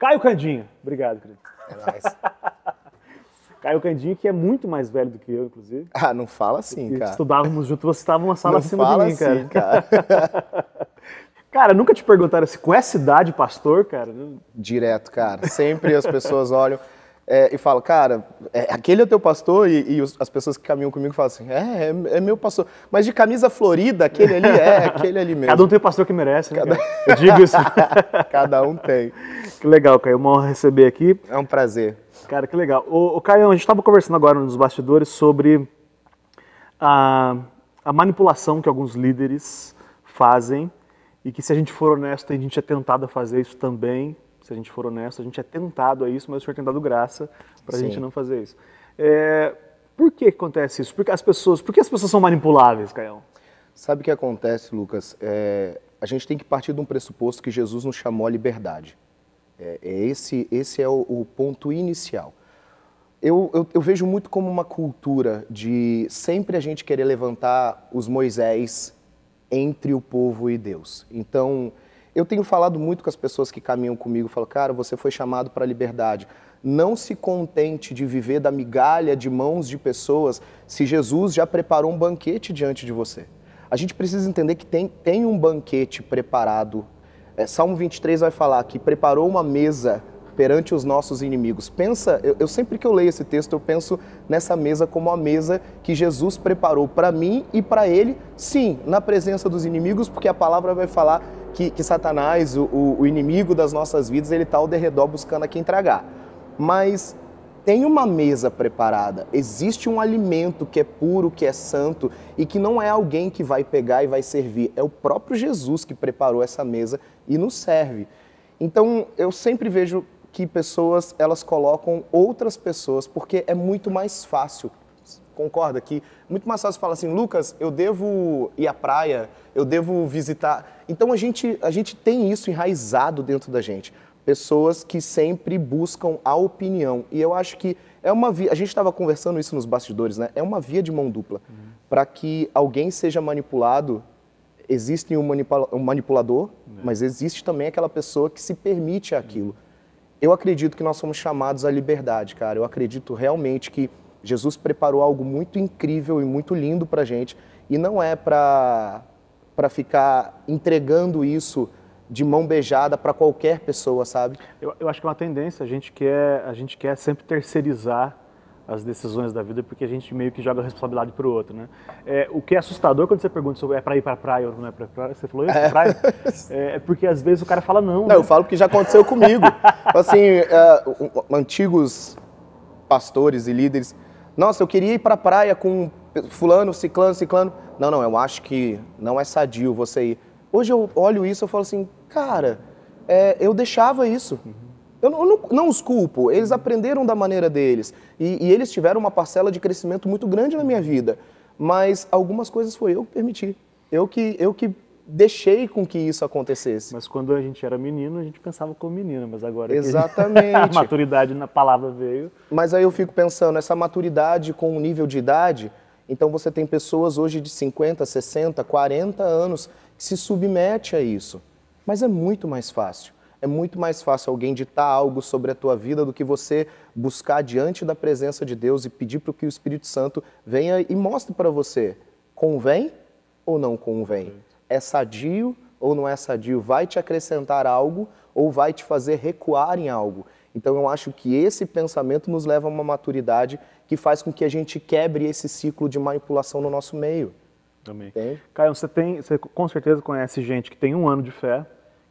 Caio Candinho. Obrigado, querido. É nóis. Caio Candinho, que é muito mais velho do que eu, inclusive. Ah, não fala assim, cara. Estudávamos juntos, você estava uma sala Não acima fala de mim, cara. assim, cara. Cara, nunca te perguntaram assim, com essa idade, pastor, cara? Direto, cara. Sempre as pessoas olham e falam, cara, aquele é teu pastor? E as pessoas que caminham comigo falam assim, é meu pastor. Mas de camisa florida, aquele ali aquele ali mesmo. Cada um tem o pastor que merece, né, cara? Eu digo isso. Cada um tem. Que legal, Caio. Uma honra receber aqui. É um prazer. Cara, que legal. Ô Caio, a gente estava conversando agora nos bastidores sobre a manipulação que alguns líderes fazem e que, se a gente for honesto, a gente é tentado a fazer isso também. Se a gente for honesto, a gente é tentado a isso, mas o Senhor tem dado graça para a gente não fazer isso. Por que acontece isso? Por que as pessoas são manipuláveis, Caio? Sabe o que acontece, Lucas? A gente tem que partir de um pressuposto que Jesus nos chamou à liberdade. Esse é o ponto inicial. Eu vejo muito como uma cultura de sempre a gente querer levantar os Moisés entre o povo e Deus. Então, eu tenho falado muito com as pessoas que caminham comigo, falo, cara, você foi chamado para a liberdade. Não se contente de viver da migalha de mãos de pessoas se Jesus já preparou um banquete diante de você. A gente precisa entender que tem um banquete preparado. Salmo 23 vai falar que preparou uma mesa perante os nossos inimigos. Pensa, eu sempre que eu leio esse texto, eu penso nessa mesa como a mesa que Jesus preparou para mim e para ele, sim, na presença dos inimigos, porque a palavra vai falar que Satanás, o inimigo das nossas vidas, ele está ao derredor buscando a quem tragar. Mas tem uma mesa preparada, existe um alimento que é puro, que é santo e que não é alguém que vai pegar e vai servir, é o próprio Jesus que preparou essa mesa e nos serve. Então, eu sempre vejo que pessoas, elas colocam outras pessoas, porque é muito mais fácil, concorda? Que muito mais fácil falar assim, Lucas, eu devo ir à praia, eu devo visitar. Então, a gente tem isso enraizado dentro da gente. Pessoas que sempre buscam a opinião. E eu acho que é uma via, a gente estava conversando isso nos bastidores, né? É uma via de mão dupla. Para que alguém seja manipulado, existe um manipulador, mas existe também aquela pessoa que se permite aquilo. Eu acredito que nós somos chamados à liberdade, cara. Eu acredito realmente que Jesus preparou algo muito incrível e muito lindo pra gente. E não é para ficar entregando isso de mão beijada para qualquer pessoa, sabe? Eu acho que é uma tendência, a gente quer sempre terceirizar as decisões da vida, porque a gente meio que joga a responsabilidade para o outro, né? O que é assustador quando você pergunta sobre é para ir para a praia ou não é para a praia, você falou isso, praia? É porque às vezes o cara fala não. Não, eu falo que já aconteceu comigo. Assim, antigos pastores e líderes, nossa, eu queria ir para a praia com fulano, ciclano. Não, eu acho que não é sadio você ir. Hoje eu olho isso e falo assim, cara, eu deixava isso. Eu não os culpo, eles aprenderam da maneira deles. E eles tiveram uma parcela de crescimento muito grande na minha vida. Mas algumas coisas foi eu que permiti. Eu que deixei com que isso acontecesse. Mas quando a gente era menino, a gente pensava como menino, mas agora exatamente. A maturidade na palavra veio. Mas aí eu fico pensando, essa maturidade com o nível de idade, então você tem pessoas hoje de 50, 60, 40 anos que se submete a isso. Mas é muito mais fácil. É muito mais fácil alguém ditar algo sobre a tua vida do que você buscar diante da presença de Deus e pedir para que o Espírito Santo venha e mostre para você. Convém ou não convém? É sadio ou não é sadio? Vai te acrescentar algo ou vai te fazer recuar em algo? Então eu acho que esse pensamento nos leva a uma maturidade que faz com que a gente quebre esse ciclo de manipulação no nosso meio. Também. Caio, você com certeza conhece gente que tem 1 ano de fé,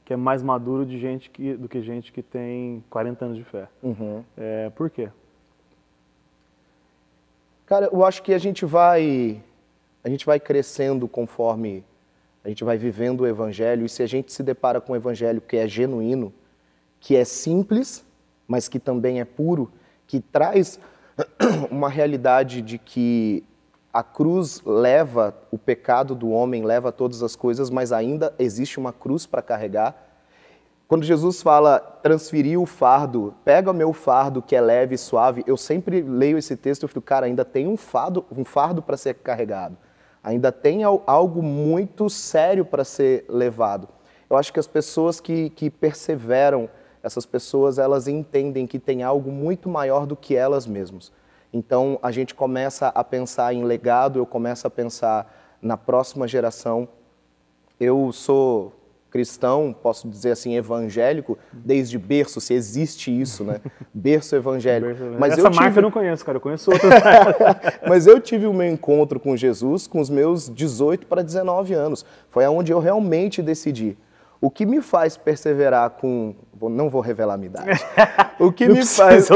que é mais maduro do que gente que tem 40 anos de fé. Por quê? Cara, eu acho que a gente vai crescendo conforme a gente vai vivendo o Evangelho, e se a gente se depara com o Evangelho que é genuíno, que é simples, mas que também é puro, que traz uma realidade de que a cruz leva o pecado do homem, leva todas as coisas, mas ainda existe uma cruz para carregar. Quando Jesus fala, transferir o fardo, pega o meu fardo que é leve e suave, eu sempre leio esse texto e fico, cara, ainda tem um fardo para ser carregado. Ainda tem algo muito sério para ser levado. Eu acho que as pessoas que perseveram essas pessoas elas entendem que tem algo muito maior do que elas mesmas. Então a gente começa a pensar em legado, eu começo a pensar na próxima geração. Eu sou cristão, posso dizer assim, evangélico, desde berço, se existe isso, né? Berço evangélico. Mas essa marca eu não conheço, cara, eu conheço outras. Mas eu tive o meu encontro com Jesus com os meus 18 para 19 anos. Foi onde eu realmente decidi. O que me faz perseverar com... Não vou revelar a minha idade. O que me faz...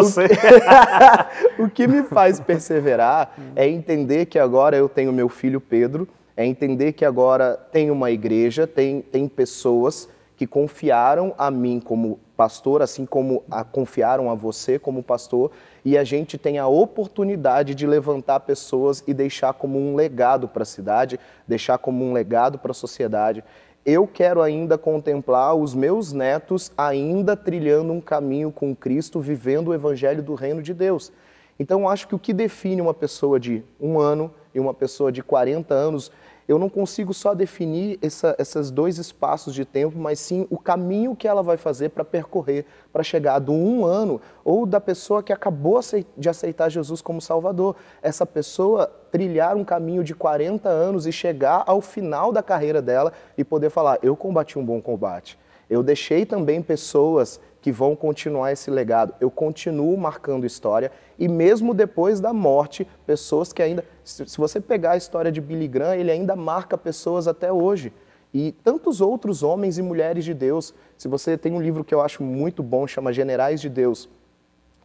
O que me faz perseverar é entender que agora eu tenho meu filho Pedro, é entender que agora tem uma igreja, tem pessoas que confiaram a mim como pastor, assim como confiaram a você como pastor, e a gente tem a oportunidade de levantar pessoas e deixar como um legado para a cidade, deixar como um legado para a sociedade. Eu quero ainda contemplar os meus netos ainda trilhando um caminho com Cristo, vivendo o evangelho do reino de Deus. Então, acho que o que define uma pessoa de 1 ano e uma pessoa de 40 anos, eu não consigo só definir esses 2 espaços de tempo, mas sim o caminho que ela vai fazer para percorrer, para chegar do 1 ano, ou da pessoa que acabou de aceitar Jesus como Salvador. Essa pessoa trilhar um caminho de 40 anos e chegar ao final da carreira dela e poder falar, eu combati um bom combate. Eu deixei também pessoas que vão continuar esse legado. Eu continuo marcando história e mesmo depois da morte, pessoas que ainda... Se você pegar a história de Billy Graham, ele ainda marca pessoas até hoje. E tantos outros homens e mulheres de Deus. Se você tem um livro que eu acho muito bom, chama Generais de Deus.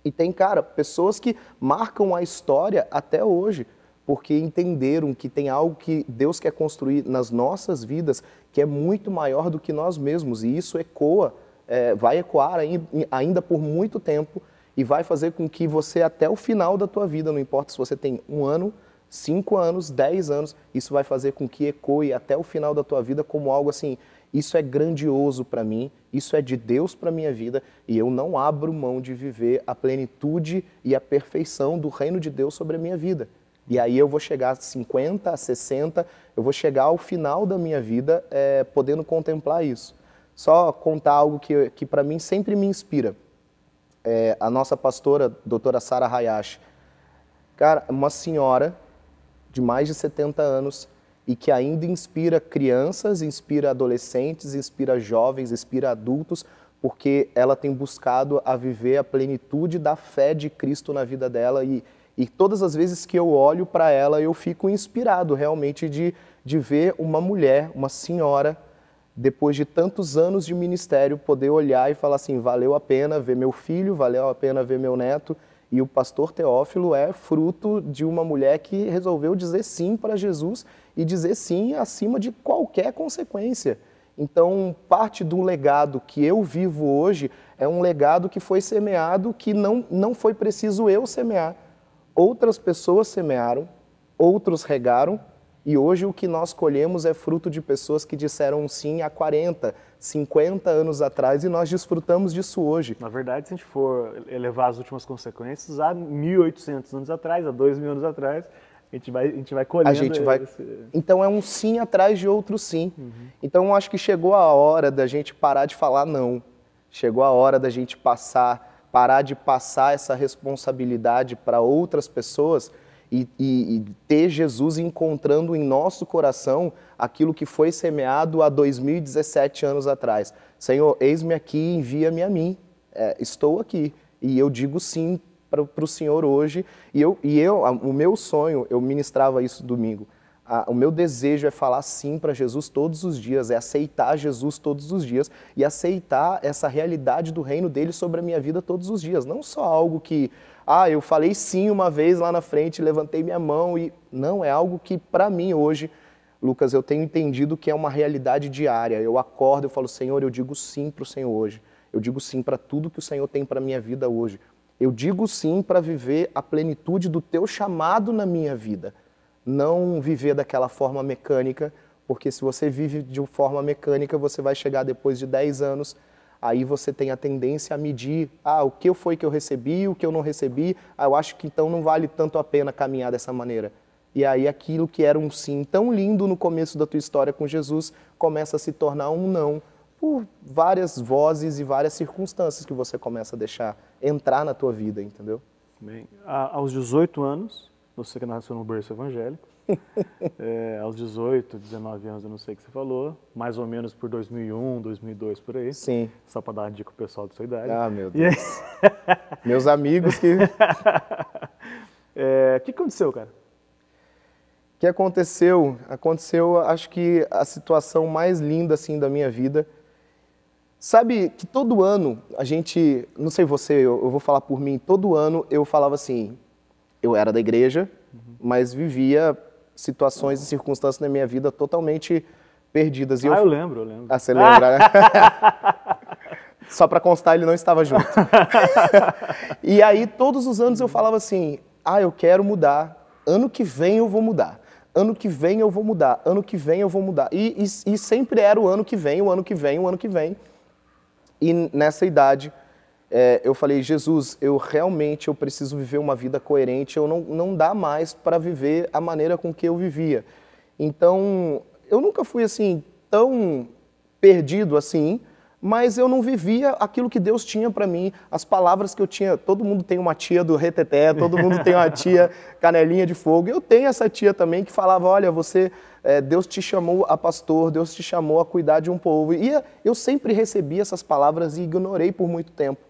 E tem, cara, pessoas que marcam a história até hoje, porque entenderam que tem algo que Deus quer construir nas nossas vidas que é muito maior do que nós mesmos. E isso ecoa, vai ecoar ainda por muito tempo e vai fazer com que você até o final da tua vida, não importa se você tem 1 ano, 5 anos, 10 anos, isso vai fazer com que ecoe até o final da tua vida como algo assim, isso é grandioso para mim, isso é de Deus para minha vida e eu não abro mão de viver a plenitude e a perfeição do reino de Deus sobre a minha vida. E aí eu vou chegar a 50, a 60, eu vou chegar ao final da minha vida podendo contemplar isso. Só contar algo que para mim sempre me inspira. A nossa pastora, doutora Sara Hayashi, cara, uma senhora de mais de 70 anos e que ainda inspira crianças, inspira adolescentes, inspira jovens, inspira adultos, porque ela tem buscado a viver a plenitude da fé de Cristo na vida dela e todas as vezes que eu olho para ela, eu fico inspirado realmente de ver uma mulher, uma senhora, depois de tantos anos de ministério, poder olhar e falar assim, valeu a pena ver meu filho, valeu a pena ver meu neto. E o pastor Teófilo é fruto de uma mulher que resolveu dizer sim para Jesus e dizer sim acima de qualquer consequência. Então, parte do legado que eu vivo hoje é um legado que foi semeado que não foi preciso eu semear. Outras pessoas semearam, outros regaram, e hoje o que nós colhemos é fruto de pessoas que disseram sim há 40, 50 anos atrás, e nós desfrutamos disso hoje. Na verdade, se a gente for elevar as últimas consequências, há 1.800 anos atrás, há 2.000 anos atrás, a gente vai colhendo. Então é um sim atrás de outro sim. Uhum. Então eu acho que chegou a hora da gente parar de falar não. Chegou a hora da gente parar de passar essa responsabilidade para outras pessoas e ter Jesus encontrando em nosso coração aquilo que foi semeado há 2017 anos atrás. Senhor, eis-me aqui, envia-me a mim. Estou aqui. E eu digo sim para o Senhor hoje. O meu sonho, eu ministrava isso domingo, o meu desejo é falar sim para Jesus todos os dias, é aceitar Jesus todos os dias e aceitar essa realidade do reino dele sobre a minha vida todos os dias. Não só algo que, eu falei sim uma vez lá na frente, levantei minha mão e... Não, é algo que para mim hoje, Lucas, eu tenho entendido que é uma realidade diária. Eu acordo, eu falo, Senhor, eu digo sim para o Senhor hoje. Eu digo sim para tudo que o Senhor tem para a minha vida hoje. Eu digo sim para viver a plenitude do teu chamado na minha vida. Não viver daquela forma mecânica, porque se você vive de forma mecânica, você vai chegar depois de 10 anos, aí você tem a tendência a medir, o que foi que eu recebi, o que eu não recebi, eu acho que então não vale tanto a pena caminhar dessa maneira. E aí aquilo que era um sim tão lindo no começo da tua história com Jesus, começa a se tornar um não, por várias vozes e várias circunstâncias que você começa a deixar entrar na tua vida, entendeu? Bem, aos 18 anos, você que nasceu no berço evangélico, aos 18, 19 anos, eu não sei o que você falou, mais ou menos por 2001, 2002, por aí. Sim. Só para dar uma dica pro pessoal da sua idade. Ah, meu Deus. Meus amigos que... O que aconteceu, cara? O que aconteceu? Aconteceu, acho que a situação mais linda, assim, da minha vida. Sabe que todo ano a gente, não sei você, eu vou falar por mim, todo ano eu falava assim, eu era da igreja, mas vivia situações e circunstâncias na minha vida totalmente perdidas. E eu lembro. Ah, você lembra, né? Só para constar, ele não estava junto. E aí, todos os anos eu falava assim, eu quero mudar, ano que vem eu vou mudar. Ano que vem eu vou mudar, ano que vem eu vou mudar. E sempre era o ano que vem, o ano que vem, o ano que vem. E nessa idade, eu falei, Jesus, eu preciso viver uma vida coerente, não dá mais para viver a maneira com que eu vivia. Então, eu nunca fui assim, tão perdido assim, mas eu não vivia aquilo que Deus tinha para mim, as palavras que eu tinha. Todo mundo tem uma tia do reteté, todo mundo tem uma tia canelinha de fogo. Eu tenho essa tia também que falava, olha, Deus te chamou a pastor, Deus te chamou a cuidar de um povo. E eu sempre recebi essas palavras e ignorei por muito tempo.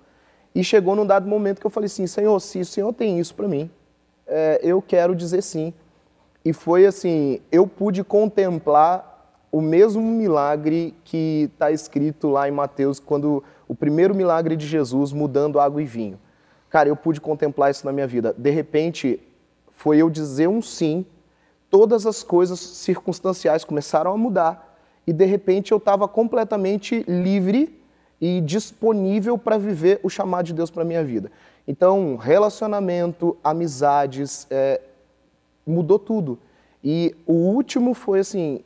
E chegou num dado momento que eu falei assim, Senhor, se o Senhor tem isso para mim, eu quero dizer sim. E foi assim, eu pude contemplar o mesmo milagre que está escrito lá em Mateus, quando o primeiro milagre de Jesus mudando água e vinho. Cara, eu pude contemplar isso na minha vida. De repente, foi eu dizer um sim, todas as coisas circunstanciais começaram a mudar e de repente eu estava completamente livre e disponível para viver o chamado de Deus para a minha vida. Então, relacionamento, amizades, mudou tudo. E o último foi assim...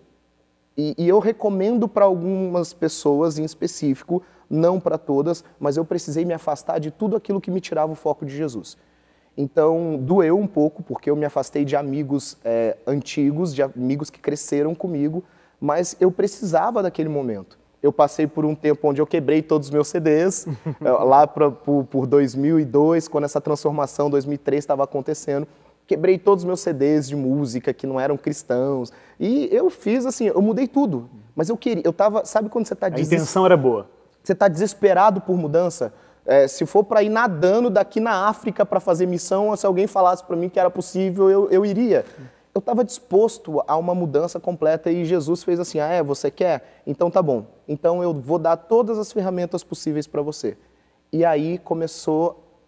E eu recomendo para algumas pessoas em específico, não para todas, mas eu precisei me afastar de tudo aquilo que me tirava o foco de Jesus. Então, doeu um pouco, porque eu me afastei de amigos antigos, de amigos que cresceram comigo, mas eu precisava daquele momento. Eu passei por um tempo onde eu quebrei todos os meus CDs, lá por 2002, quando essa transformação, 2003, estava acontecendo. Quebrei todos os meus CDs de música que não eram cristãos. E eu fiz assim, eu mudei tudo. Mas eu tava, sabe quando você tá A intenção era boa. Você tá desesperado por mudança? Se for para ir nadando daqui na África para fazer missão, se alguém falasse para mim que era possível, eu iria. Eu estava disposto a uma mudança completa e Jesus fez assim, você quer? Então tá bom. Então eu vou dar todas as ferramentas possíveis para você. E aí começou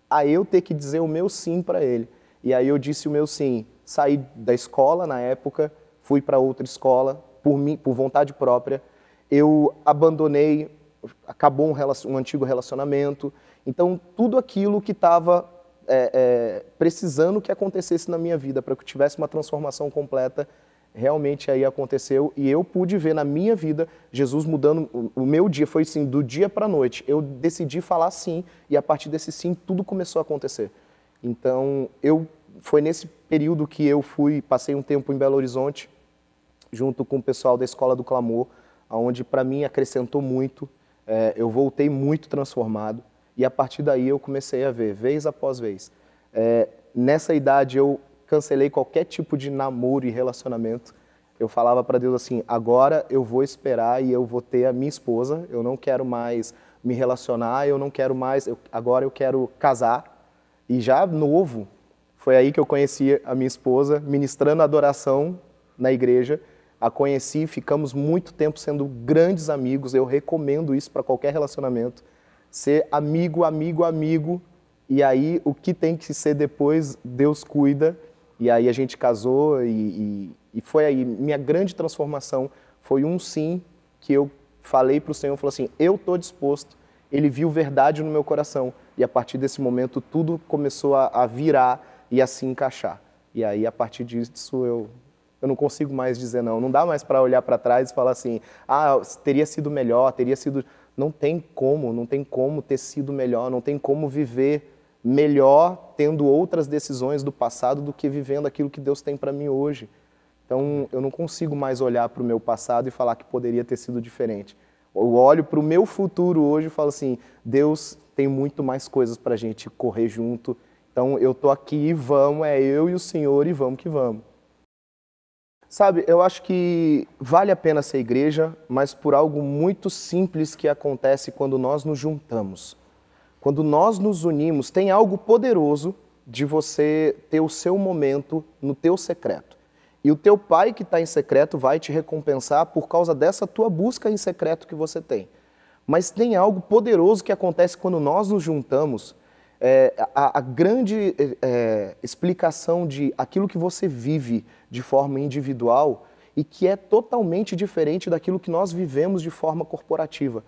a eu ter que dizer o meu sim para ele. E aí eu disse o meu sim, saí da escola na época, fui para outra escola, por vontade própria, eu abandonei, acabou um antigo relacionamento, então tudo aquilo que estava precisando que acontecesse na minha vida, para que eu tivesse uma transformação completa, realmente aí aconteceu e eu pude ver na minha vida Jesus mudando o meu dia, foi assim, do dia para a noite, eu decidi falar sim e a partir desse sim tudo começou a acontecer. Então, foi nesse período que eu passei um tempo em Belo Horizonte, junto com o pessoal da Escola do Clamor, onde para mim acrescentou muito, eu voltei muito transformado, e a partir daí eu comecei a ver, vez após vez. Nessa idade eu cancelei qualquer tipo de namoro e relacionamento, eu falava para Deus assim, agora eu vou esperar e eu vou ter a minha esposa, eu não quero mais me relacionar, eu não quero mais, agora eu quero casar. E já novo, foi aí que eu conheci a minha esposa, ministrando adoração na igreja. A conheci, ficamos muito tempo sendo grandes amigos. Eu recomendo isso para qualquer relacionamento. Ser amigo, amigo, amigo. E aí, o que tem que ser depois, Deus cuida. E aí a gente casou e foi aí. Minha grande transformação foi um sim que eu falei para o Senhor, falou assim, eu estou disposto. Ele viu verdade no meu coração. E a partir desse momento, tudo começou a virar e a se encaixar. E aí, a partir disso, eu não consigo mais dizer não. Não dá mais para olhar para trás e falar assim, teria sido melhor, teria sido... Não tem como ter sido melhor, não tem como viver melhor tendo outras decisões do passado do que vivendo aquilo que Deus tem para mim hoje. Então, eu não consigo mais olhar para o meu passado e falar que poderia ter sido diferente. Eu olho para o meu futuro hoje e falo assim, Deus tem muito mais coisas para a gente correr junto. Então eu tô aqui e vamos, é eu e o Senhor e vamos que vamos. Sabe, eu acho que vale a pena ser igreja, mas por algo muito simples que acontece quando nós nos juntamos. Quando nós nos unimos, tem algo poderoso de você ter o seu momento no teu secreto. E o teu pai que está em secreto vai te recompensar por causa dessa tua busca em secreto que você tem. Mas tem algo poderoso que acontece quando nós nos juntamos. A grande explicação de aquilo que você vive de forma individual e que é totalmente diferente daquilo que nós vivemos de forma corporativa.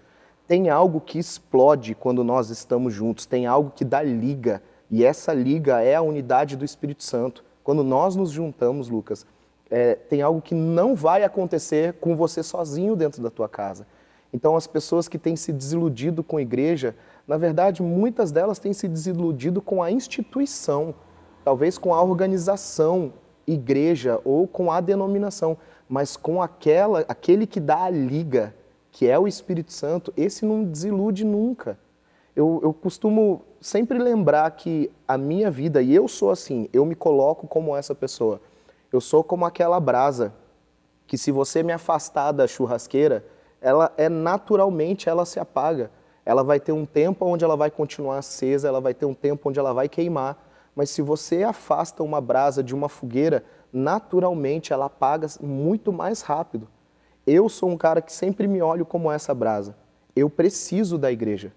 Tem algo que explode quando nós estamos juntos, tem algo que dá liga, e essa liga é a unidade do Espírito Santo. Quando nós nos juntamos, Lucas, tem algo que não vai acontecer com você sozinho dentro da tua casa. Então as pessoas que têm se desiludido com a igreja, na verdade, muitas delas têm se desiludido com a instituição, talvez com a organização, igreja ou com a denominação, mas com aquele que dá a liga, que é o Espírito Santo, esse não desilude nunca. Eu costumo sempre lembrar que a minha vida, e eu sou assim, eu me coloco como essa pessoa, eu sou como aquela brasa que se você me afastar da churrasqueira, naturalmente ela se apaga. Ela vai ter um tempo onde ela vai continuar acesa, ela vai ter um tempo onde ela vai queimar, mas se você afasta uma brasa de uma fogueira, naturalmente ela apaga muito mais rápido. Eu sou um cara que sempre me olho como essa brasa. Eu preciso da igreja.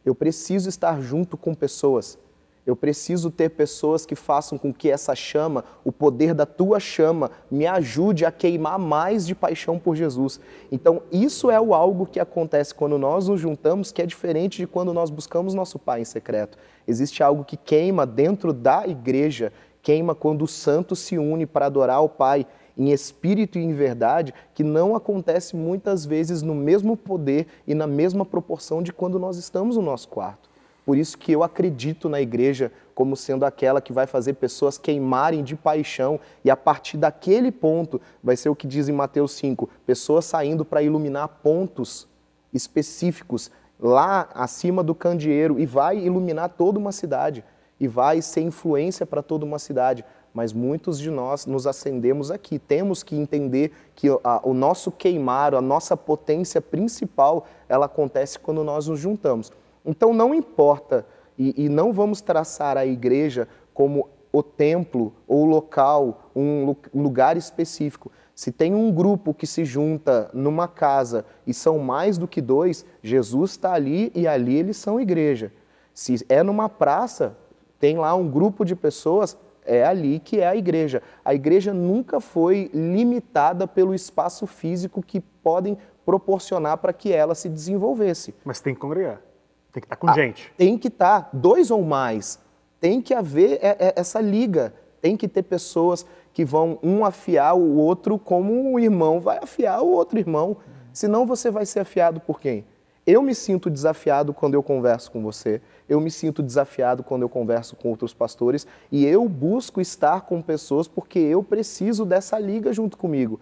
Eu preciso estar junto com pessoas. Eu preciso ter pessoas que façam com que essa chama, o poder da tua chama, me ajude a queimar mais de paixão por Jesus. Então, isso é algo que acontece quando nós nos juntamos, que é diferente de quando nós buscamos nosso Pai em secreto. Existe algo que queima dentro da igreja, queima quando o santo se une para adorar o Pai em espírito e em verdade, que não acontece muitas vezes no mesmo poder e na mesma proporção de quando nós estamos no nosso quarto. Por isso que eu acredito na igreja como sendo aquela que vai fazer pessoas queimarem de paixão e a partir daquele ponto vai ser o que diz em Mateus 5, pessoas saindo para iluminar pontos específicos lá acima do candeeiro e vai iluminar toda uma cidade e vai ser influência para toda uma cidade. Mas muitos de nós nos acendemos aqui. Temos que entender que o nosso queimar, a nossa potência principal, ela acontece quando nós nos juntamos. Então não importa, e não vamos traçar a igreja como o templo ou o local, um lugar específico. Se tem um grupo que se junta numa casa e são mais do que dois, Jesus está ali e ali eles são igreja. Se é numa praça, tem lá um grupo de pessoas, é ali que é a igreja. A igreja nunca foi limitada pelo espaço físico que podem proporcionar para que ela se desenvolvesse. Mas tem que congregar. Tem que estar com gente. Tem que estar, dois ou mais. Tem que haver essa liga. Tem que ter pessoas que vão um afiar o outro como um irmão vai afiar o outro irmão. Senão você vai ser afiado por quem? Eu me sinto desafiado quando eu converso com você. Eu me sinto desafiado quando eu converso com outros pastores. E eu busco estar com pessoas porque eu preciso dessa liga junto comigo.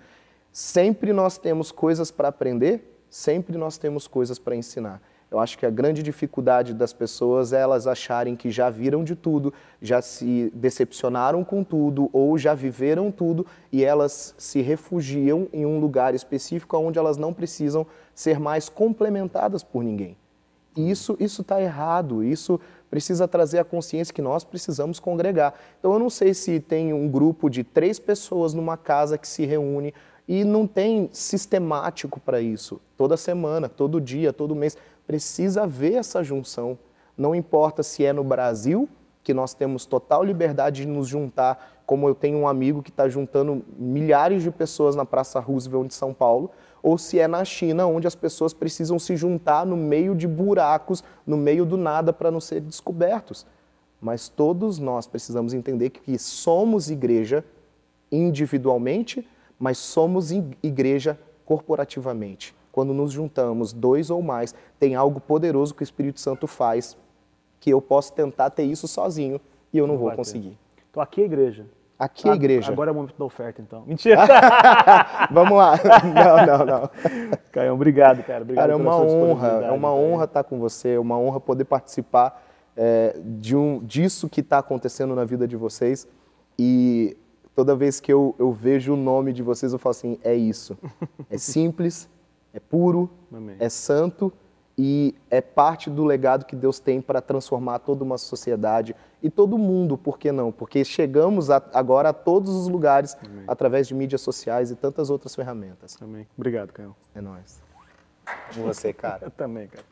Sempre nós temos coisas para aprender, sempre nós temos coisas para ensinar. Eu acho que a grande dificuldade das pessoas é elas acharem que já viram de tudo, já se decepcionaram com tudo ou já viveram tudo e elas se refugiam em um lugar específico onde elas não precisam ser mais complementadas por ninguém. E isso está errado, isso precisa trazer a consciência que nós precisamos congregar. Então eu não sei se tem um grupo de 3 pessoas numa casa que se reúne e não tem sistemático para isso. Toda semana, todo dia, todo mês. Precisa haver essa junção. Não importa se é no Brasil, que nós temos total liberdade de nos juntar, como eu tenho um amigo que está juntando milhares de pessoas na Praça Roosevelt de São Paulo, ou se é na China, onde as pessoas precisam se juntar no meio de buracos, no meio do nada, para não ser descobertos. Mas todos nós precisamos entender que somos igreja individualmente, mas somos igreja corporativamente. Quando nos juntamos 2 ou mais, tem algo poderoso que o Espírito Santo faz, que eu posso tentar ter isso sozinho e eu não vou conseguir. Então aqui é igreja. Aqui é a igreja. Agora é o momento da oferta, então. Mentira! Vamos lá. Não. Caião, obrigado, cara. Obrigado Cara, é uma tá honra estar com você, é uma honra poder participar disso que está acontecendo na vida de vocês. E toda vez que eu vejo o nome de vocês, eu falo assim, é isso. É simples, é puro, Amém. é santo e é parte do legado que Deus tem para transformar toda uma sociedade e todo mundo, por que não? Porque chegamos agora a todos os lugares Amém. através de mídias sociais e tantas outras ferramentas. Amém. Obrigado, Caião. É nóis. Com você, cara. Eu também, cara.